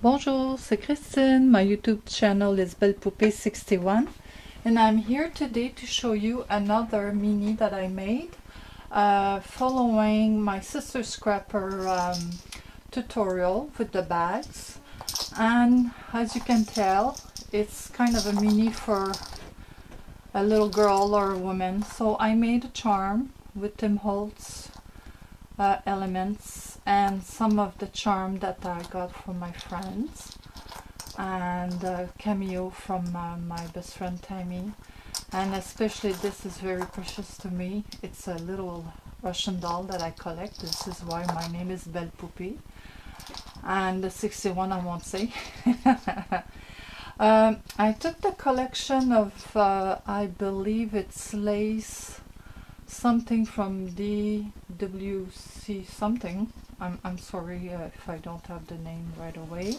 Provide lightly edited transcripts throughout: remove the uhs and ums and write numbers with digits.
Bonjour, c'est Christine. My YouTube channel is Belle Poupée 61 and I'm here today to show you another mini that I made following my sister scrapper tutorial with the bags. And as you can tell, it's kind of a mini for a little girl or a woman. So I made a charm with Tim Holtz elements and some of the charm that I got from my friends, and a cameo from my best friend Tammy. And especially this is very precious to me. It's a little Russian doll that I collect. This is why my name is Belle Poupée. And the 61 I won't say. I took the collection of I believe it's lace something from DCWV something. I'm sorry if I don't have the name right away.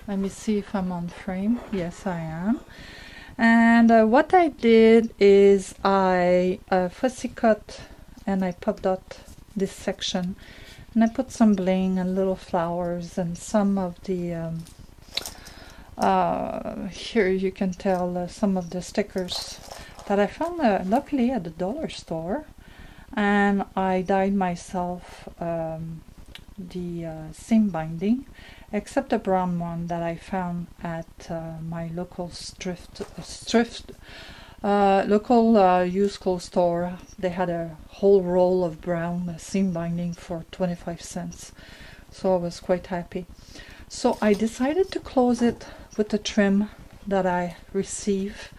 Let me see if I'm on frame. Yes, I am. And what I did is I fussy cut and I pop dot this section, and I put some bling and little flowers and some of the here you can tell some of the stickers that I found luckily at the dollar store. And I dyed myself the seam binding, except the brown one that I found at my local local used clothes store. They had a whole roll of brown seam binding for 25 cents, so I was quite happy. So I decided to close it with the trim that I received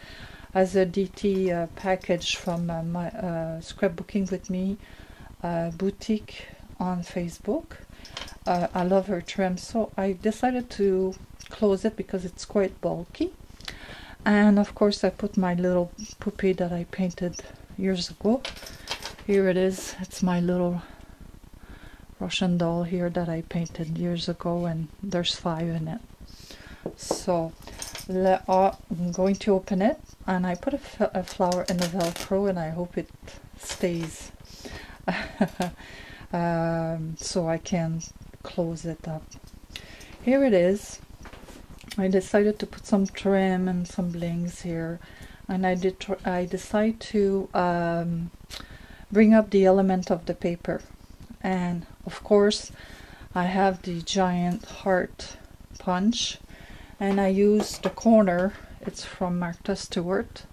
as a DT package from my Scrapbooking with Me boutique on Facebook. I love her trim, so I decided to close it because it's quite bulky. And of course I put my little poupée that I painted years ago. Here it is. It's my little Russian doll here that I painted years ago, and there's 5 in it. So I'm going to open it, and I put a flower in the Velcro, and I hope it stays so I can close it up. Here it is. I decided to put some trim and some blings here, and I decided to bring up the element of the paper. And of course I have the giant heart punch, and I use the corner. It's from Martha Stewart.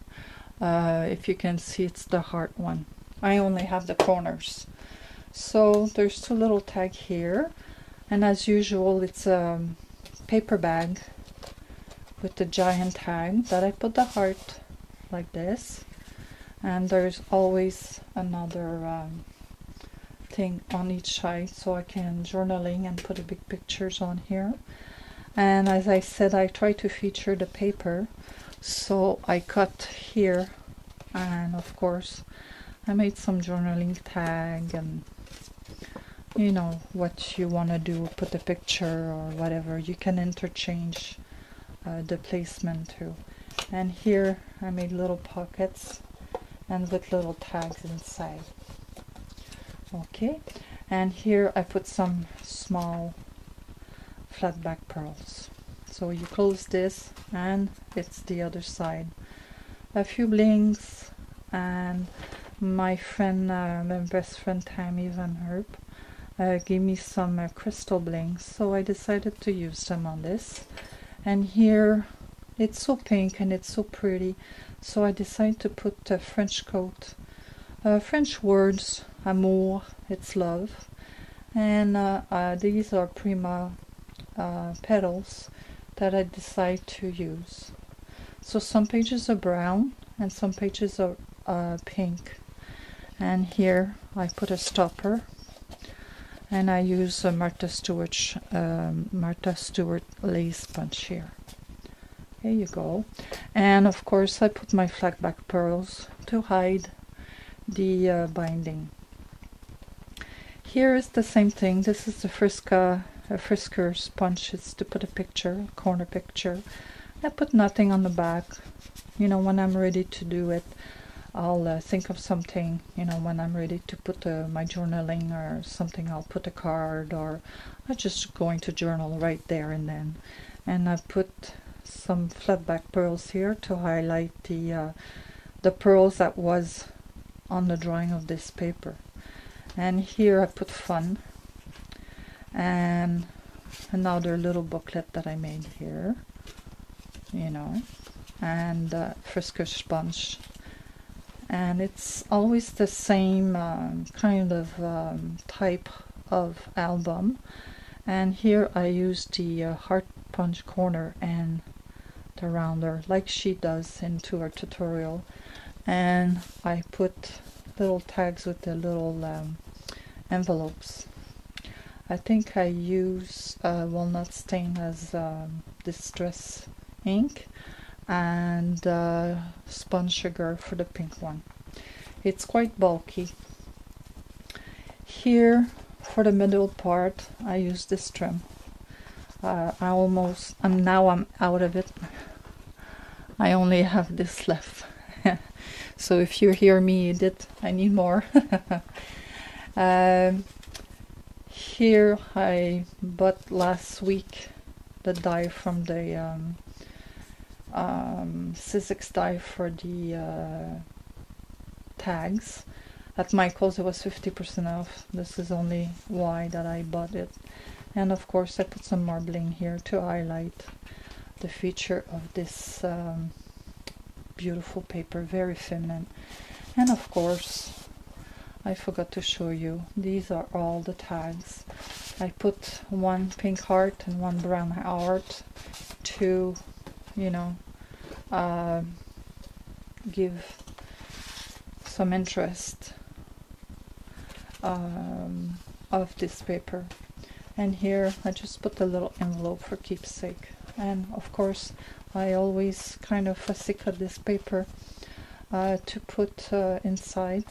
If you can see, it's the heart one. I only have the corners. So there's 2 little tags here, and as usual it's a paper bag with the giant tag that I put the heart like this, and there's always another thing on each side, so I can journaling and put a big pictures on here. And as I said, I try to feature the paper, so I cut here, and of course I made some journaling tag, and you know what you want to do, put a picture or whatever. You can interchange the placement too. And here I made little pockets and with little tags inside. Okay, and here I put some small flat back pearls. So you close this, and it's the other side. A few blings, and my friend, my best friend Tammy Van Herp gave me some crystal blings, so I decided to use them on this. And here it's so pink and it's so pretty, so I decided to put a French coat, French words, amour, it's love, and these are Prima petals that I decide to use. So some pages are brown and some pages are pink, and here I put a stopper, and I use a Martha Stewart lace punch here. Here you go. And of course I put my flat back pearls to hide the binding. Here is the same thing. This is the Frisker's punch. It's to put a picture, a corner picture. I put nothing on the back. You know, when I'm ready to do it, I'll think of something, you know, when I'm ready to put my journaling or something, I'll put a card, or I'm just going to journal right there and then. and I put some flat back pearls here to highlight the pearls that was on the drawing of this paper. And here I put fun, and another little booklet that I made here, you know, and Frisker sponge. And it's always the same kind of type of album. And here I use the heart punch corner and the rounder like she does into her tutorial, and I put little tags with the little envelopes. I think I use walnut stain as distress ink, and spun sugar for the pink one. It's quite bulky. Here for the middle part I use this trim. Now I'm out of it. I only have this left. So if you hear me edit, I need more. Here I bought last week the die from the Sizzix die for the tags. At Michael's it was 50% off. This is only why that I bought it. And of course I put some marbling here to highlight the feature of this beautiful paper, very feminine. And of course I forgot to show you, these are all the tags. I put one pink heart and one brown heart to, you know, give some interest of this paper. And here I just put a little envelope for keepsake. And of course I always kind of fussy cut this paper to put inside,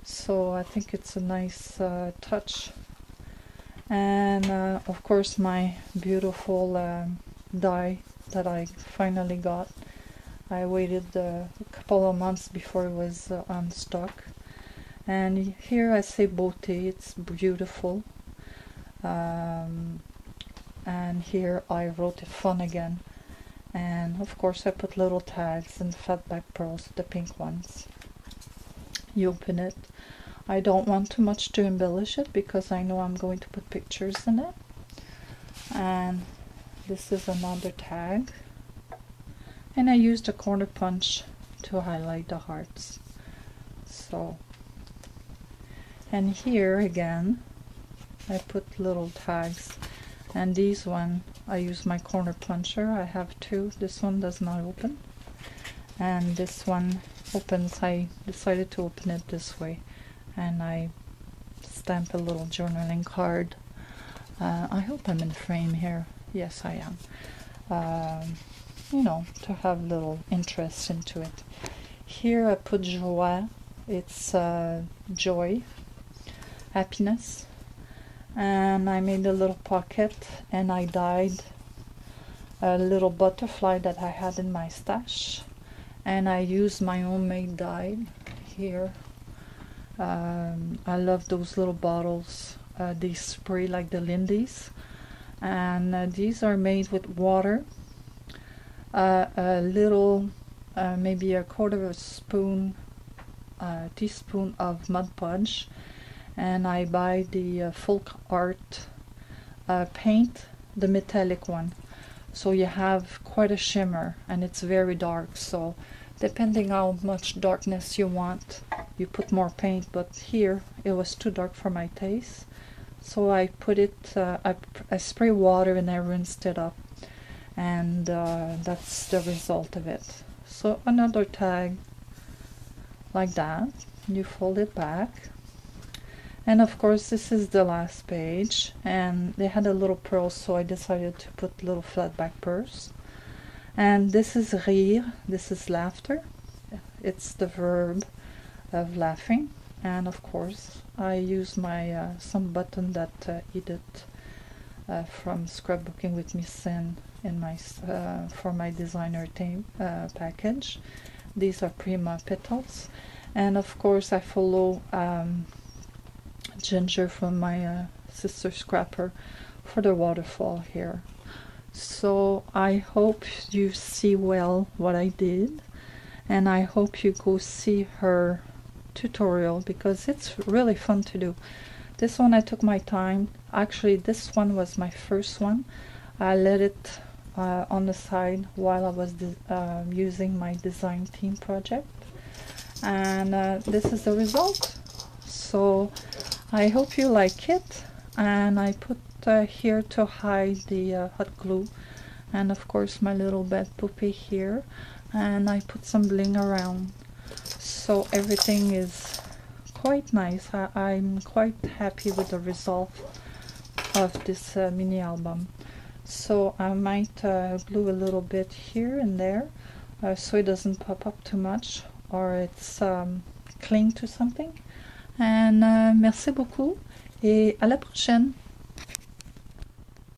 so I think it's a nice touch. And of course my beautiful die that I finally got. I waited a couple of months before it was on stock. And here I say beauté, it's beautiful. And here I wrote it fun again, and of course I put little tags and flat back pearls, the pink ones. You open it. I don't want too much to embellish it because I know I'm going to put pictures in it. And this is another tag, and I used a corner punch to highlight the hearts. So, and here again I put little tags, and these one I use my corner puncher. I have two. This one does not open, and this one opens. I decided to open it this way, and I stamp a little journaling card. I hope I'm in frame here. Yes, I am. You know, to have little interest into it. Here I put joie. It's joy, happiness. And I made a little pocket, and I dyed a little butterfly that I had in my stash, and I used my homemade dye here. I love those little bottles. They spray like the Lindy's, and these are made with water, a little maybe a quarter of a spoon, teaspoon of Mod Podge, and I buy the folk art paint, the metallic one, so you have quite a shimmer, and it's very dark, so depending how much darkness you want, you put more paint. But here it was too dark for my taste, so I put it, I spray water and I rinsed it up, and that's the result of it. So another tag like that, you fold it back. And of course this is the last page, and they had a little pearl, so I decided to put little flat back pearls. And this is rire, this is laughter. It's the verb of laughing. And of course I use my some button that Edith from Scrapbooking with Merci in my for my designer team package. These are Prima petals. And of course I follow Ginger from my sister Scrapper for the waterfall here. So I hope you see well what I did, and I hope you go see her tutorial because it's really fun to do. This one I took my time. Actually, this one was my first one. I let it on the side while I was using my design team project, and this is the result. So I hope you like it, and I put here to hide the hot glue, and of course my little bed poupée here, and I put some bling around, so everything is quite nice. I'm quite happy with the result of this mini album. So I might glue a little bit here and there so it doesn't pop up too much or it's cling to something. And merci beaucoup et à la prochaine.